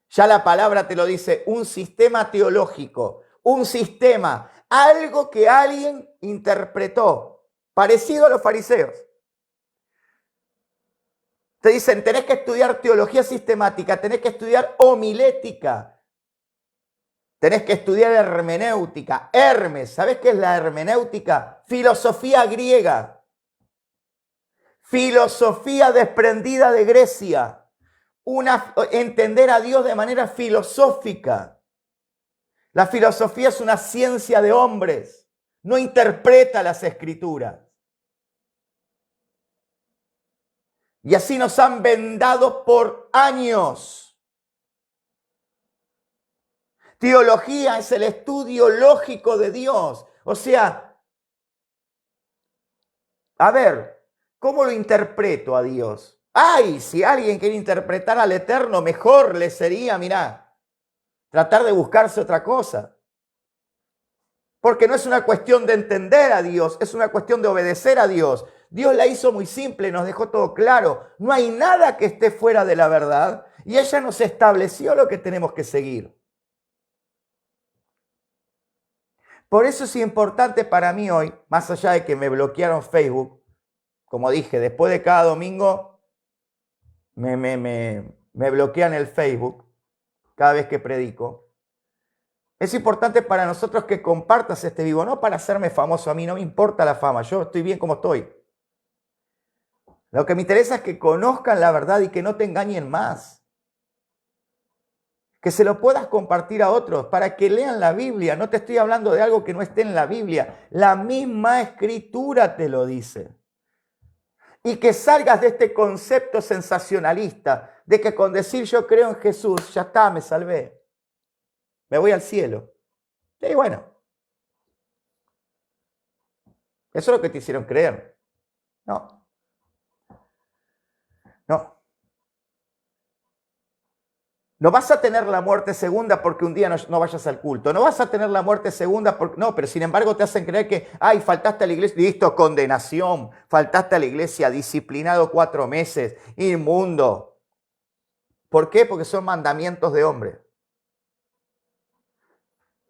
Ya la palabra te lo dice, un sistema teológico, un sistema, algo que alguien interpretó, parecido a los fariseos. Te dicen, tenés que estudiar teología sistemática, tenés que estudiar homilética, tenés que estudiar hermenéutica, Hermes. ¿Sabés qué es la hermenéutica? Filosofía griega, filosofía desprendida de Grecia, entender a Dios de manera filosófica. La filosofía es una ciencia de hombres, no interpreta las escrituras. Y así nos han vendado por años. Teología es el estudio lógico de Dios. O sea, a ver, ¿cómo lo interpreto a Dios? Ay, si alguien quiere interpretar al Eterno, mejor le sería, mirá, tratar de buscarse otra cosa. Porque no es una cuestión de entender a Dios, es una cuestión de obedecer a Dios. Dios la hizo muy simple, nos dejó todo claro. No hay nada que esté fuera de la verdad y ella nos estableció lo que tenemos que seguir. Por eso es importante para mí hoy, más allá de que me bloquearon Facebook, como dije, después de cada domingo me bloquean el Facebook cada vez que predico. Es importante para nosotros que compartas este vivo, no para hacerme famoso a mí, no me importa la fama, yo estoy bien como estoy. Lo que me interesa es que conozcan la verdad y que no te engañen más. Que se lo puedas compartir a otros para que lean la Biblia. No te estoy hablando de algo que no esté en la Biblia. La misma escritura te lo dice. Y que salgas de este concepto sensacionalista de que con decir yo creo en Jesús, ya está, me salvé. Me voy al cielo. Y bueno, eso es lo que te hicieron creer. No. No. No vas a tener la muerte segunda porque un día no vayas al culto. No vas a tener la muerte segunda porque... No, pero sin embargo te hacen creer que, ay, faltaste a la iglesia. Listo, condenación. Faltaste a la iglesia, disciplinado 4 meses, inmundo. ¿Por qué? Porque son mandamientos de hombre.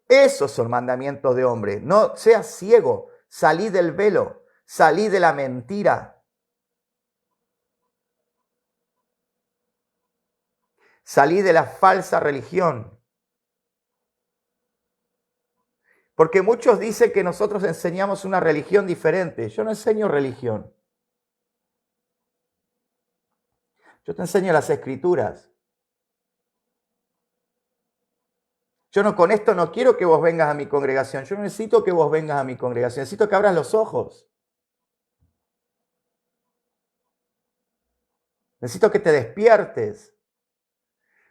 Esos son mandamientos de hombre. No seas ciego. Salí del velo. Salí de la mentira. Salí de la falsa religión. Porque muchos dicen que nosotros enseñamos una religión diferente. Yo no enseño religión. Yo te enseño las escrituras. Yo no, con esto no quiero que vos vengas a mi congregación. Yo no necesito que vos vengas a mi congregación. Necesito que abras los ojos. Necesito que te despiertes.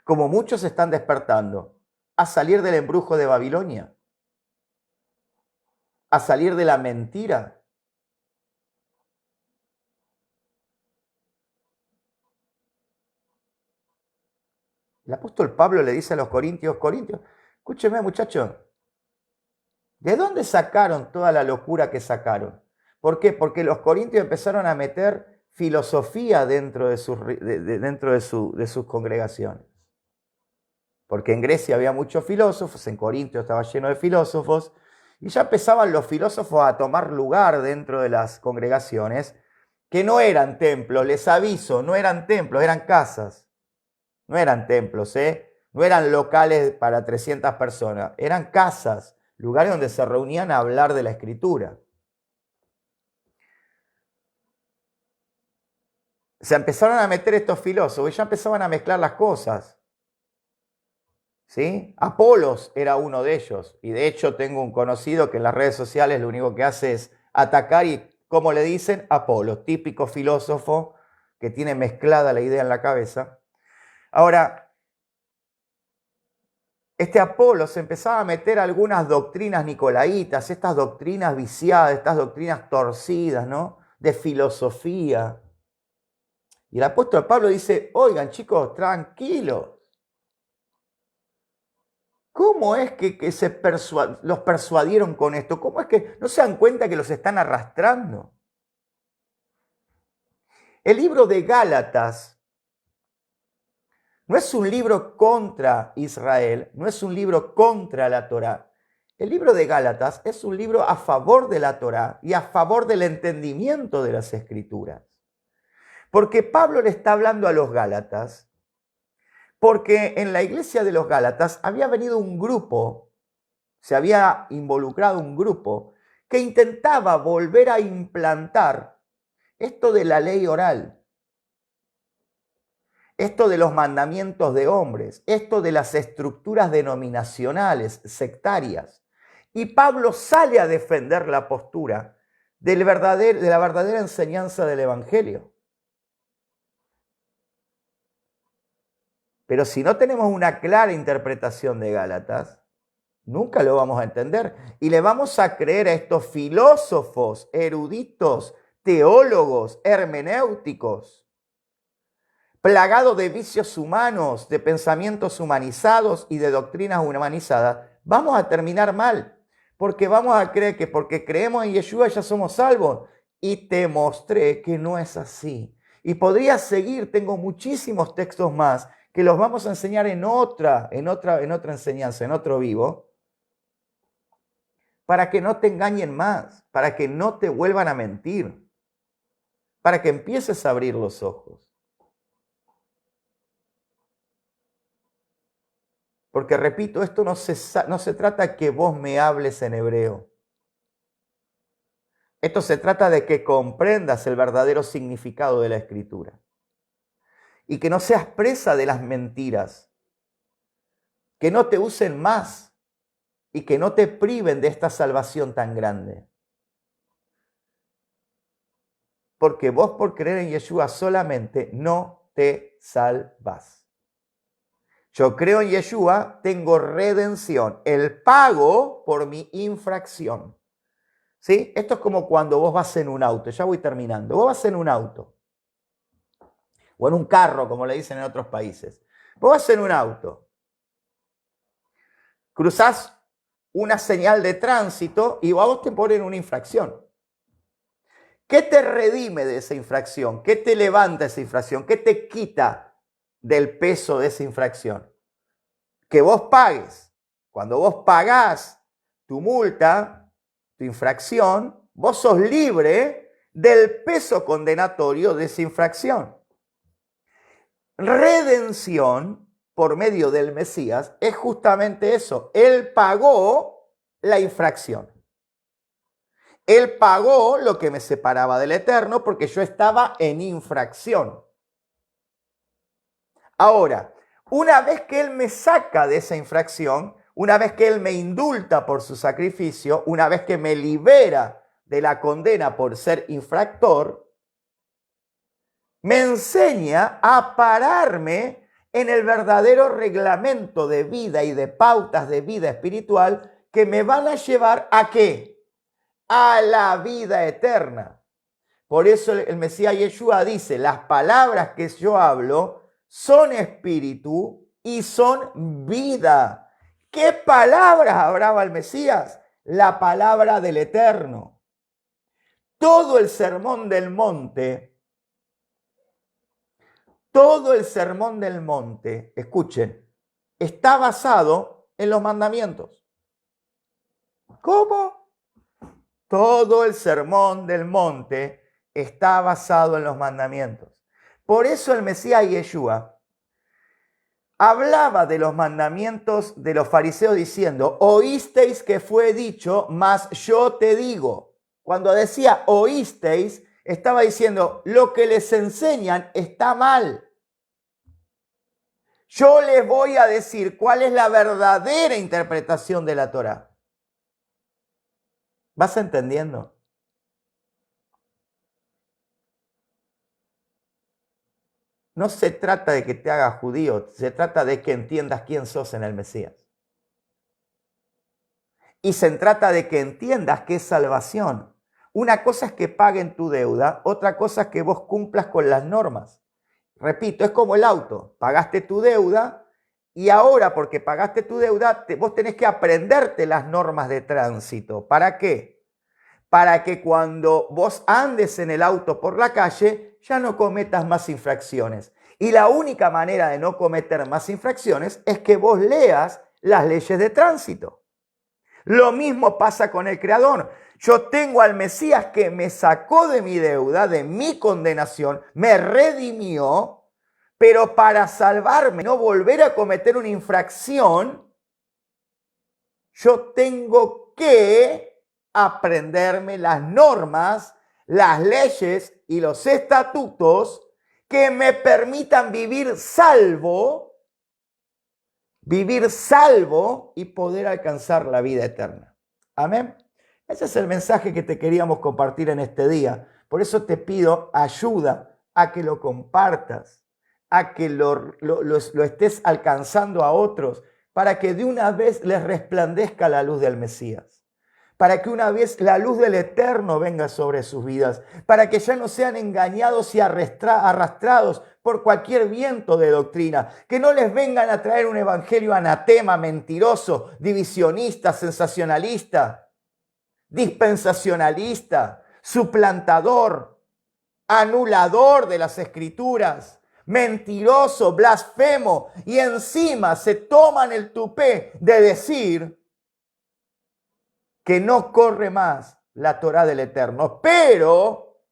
Como muchos están despertando. A salir del embrujo de Babilonia. A salir de la mentira. El apóstol Pablo le dice a los corintios, escúcheme muchachos, ¿de dónde sacaron toda la locura que sacaron? ¿Por qué? Porque los corintios empezaron a meter filosofía dentro de sus congregaciones. Porque en Grecia había muchos filósofos, en Corintio estaba lleno de filósofos, y ya empezaban los filósofos a tomar lugar dentro de las congregaciones, que no eran templos, les aviso, no eran templos, eran casas. No eran templos, no eran locales para 300 personas, eran casas, lugares donde se reunían a hablar de la escritura. Se empezaron a meter estos filósofos y ya empezaban a mezclar las cosas. ¿Sí? Apolos era uno de ellos, y de hecho tengo un conocido que en las redes sociales lo único que hace es atacar y, como le dicen, Apolos, típico filósofo que tiene mezclada la idea en la cabeza. Ahora, este Apolo se empezaba a meter algunas doctrinas nicolaitas, estas doctrinas viciadas, estas doctrinas torcidas, ¿no? De filosofía. Y el apóstol Pablo dice, oigan chicos, tranquilos. ¿Cómo es que los persuadieron con esto? ¿Cómo es que no se dan cuenta que los están arrastrando? El libro de Gálatas no es un libro contra Israel, no es un libro contra la Torá. El libro de Gálatas es un libro a favor de la Torá y a favor del entendimiento de las Escrituras. Porque Pablo le está hablando a los Gálatas, porque en la iglesia de los Gálatas había venido un grupo, se había involucrado un grupo que intentaba volver a implantar esto de la ley oral, esto de los mandamientos de hombres, esto de las estructuras denominacionales, sectarias. Y Pablo sale a defender la postura de la verdadera enseñanza del Evangelio. Pero si no tenemos una clara interpretación de Gálatas, nunca lo vamos a entender. Y le vamos a creer a estos filósofos, eruditos, teólogos, hermenéuticos, plagados de vicios humanos, de pensamientos humanizados y de doctrinas humanizadas. Vamos a terminar mal, porque vamos a creer que porque creemos en Yeshua ya somos salvos. Y te mostré que no es así. Y podría seguir, tengo muchísimos textos más que los vamos a enseñar en otra enseñanza, en otro vivo, para que no te engañen más, para que no te vuelvan a mentir, para que empieces a abrir los ojos. Porque repito, esto no se trata que vos me hables en hebreo. Esto se trata de que comprendas el verdadero significado de la Escritura. Y que no seas presa de las mentiras. Que no te usen más. Y que no te priven de esta salvación tan grande. Porque vos por creer en Yeshua solamente no te salvás. Yo creo en Yeshua, tengo redención, el pago por mi infracción. ¿Sí? Esto es como cuando vos vas en un auto, ya voy terminando, vos vas en un auto, o en un carro, como le dicen en otros países. Vos vas en un auto, cruzás una señal de tránsito y a vos te ponen una infracción. ¿Qué te redime de esa infracción? ¿Qué te levanta esa infracción? ¿Qué te quita del peso de esa infracción? Que vos pagues. Cuando vos pagás tu multa, tu infracción, vos sos libre del peso condenatorio de esa infracción. Redención por medio del Mesías es justamente eso. Él pagó la infracción. Él pagó lo que me separaba del Eterno porque yo estaba en infracción. Ahora, una vez que Él me saca de esa infracción, una vez que Él me indulta por su sacrificio, una vez que me libera de la condena por ser infractor, me enseña a pararme en el verdadero reglamento de vida y de pautas de vida espiritual que me van a llevar ¿a qué? A la vida eterna. Por eso el Mesías Yeshua dice, las palabras que yo hablo son espíritu y son vida. ¿Qué palabras hablaba el Mesías? La palabra del Eterno. Todo el sermón del monte, escuchen, está basado en los mandamientos. ¿Cómo? Todo el sermón del monte está basado en los mandamientos. Por eso el Mesías Yeshua hablaba de los mandamientos de los fariseos diciendo, oísteis que fue dicho, mas yo te digo. Cuando decía oísteis, estaba diciendo, lo que les enseñan está mal. Yo les voy a decir cuál es la verdadera interpretación de la Torá. ¿Vas entendiendo? No se trata de que te hagas judío, se trata de que entiendas quién sos en el Mesías. Y se trata de que entiendas qué es salvación. Una cosa es que paguen tu deuda, otra cosa es que vos cumplas con las normas. Repito, es como el auto, pagaste tu deuda y ahora porque pagaste tu deuda, vos tenés que aprenderte las normas de tránsito. ¿Para qué? para que cuando vos andes en el auto por la calle ya no cometas más infracciones. Y la única manera de no cometer más infracciones es que vos leas las leyes de tránsito. Lo mismo pasa con el Creador. Yo tengo al Mesías que me sacó de mi deuda, de mi condenación, me redimió, pero para salvarme, no volver a cometer una infracción, yo tengo que aprenderme las normas, las leyes y los estatutos que me permitan vivir salvo y poder alcanzar la vida eterna. Amén. Ese es el mensaje que te queríamos compartir en este día. Por eso te pido ayuda a que lo compartas, a que lo estés alcanzando a otros, para que de una vez les resplandezca la luz del Mesías, para que una vez la luz del Eterno venga sobre sus vidas, para que ya no sean engañados y arrastrados por cualquier viento de doctrina, que no les vengan a traer un evangelio anatema, mentiroso, divisionista, sensacionalista, dispensacionalista, suplantador, anulador de las Escrituras, mentiroso, blasfemo, y encima se toman el tupé de decir que no corre más la Torá del Eterno, pero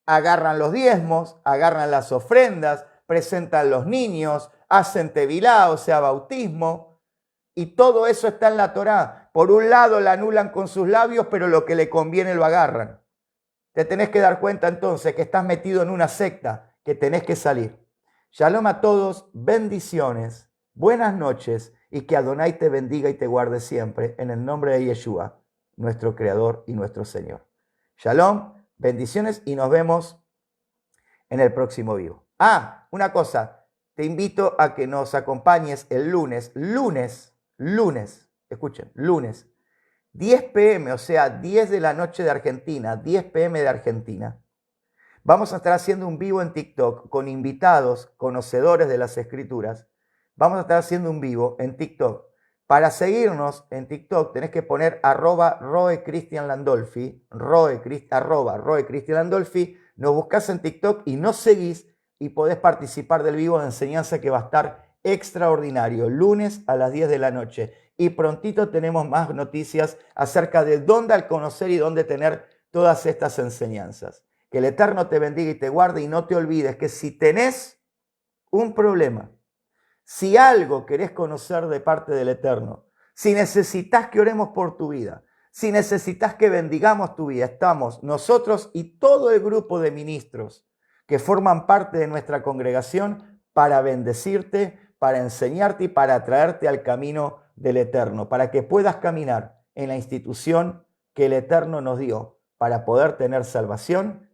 agarran los diezmos, agarran las ofrendas, presentan los niños, hacen tevilá, o sea, bautismo, y todo eso está en la Torá. Por un lado la anulan con sus labios, pero lo que le conviene lo agarran. Te tenés que dar cuenta entonces que estás metido en una secta, que tenés que salir. Shalom a todos, bendiciones, buenas noches y que Adonai te bendiga y te guarde siempre en el nombre de Yeshua, nuestro Creador y nuestro Señor. Shalom, bendiciones y nos vemos en el próximo vivo. Una cosa, te invito a que nos acompañes el lunes, escuchen, lunes, 10 p.m., o sea, 10 de la noche de Argentina, 10 p.m. de Argentina. Vamos a estar haciendo un vivo en TikTok con invitados conocedores de las Escrituras. Vamos a estar haciendo un vivo en TikTok. Para seguirnos en TikTok tenés que poner @RoeCristianLandolfi, @RoeCristianLandolfi. Nos buscás en TikTok y nos seguís y podés participar del vivo de enseñanza que va a estar extraordinario, lunes a las 10 de la noche. Y prontito tenemos más noticias acerca de dónde al conocer y dónde tener todas estas enseñanzas. Que el Eterno te bendiga y te guarde, y no te olvides que si tenés un problema, si algo querés conocer de parte del Eterno, si necesitas que oremos por tu vida, si necesitas que bendigamos tu vida, estamos nosotros y todo el grupo de ministros que forman parte de nuestra congregación para bendecirte, para enseñarte y para traerte al camino del Eterno, para que puedas caminar en la institución que el Eterno nos dio para poder tener salvación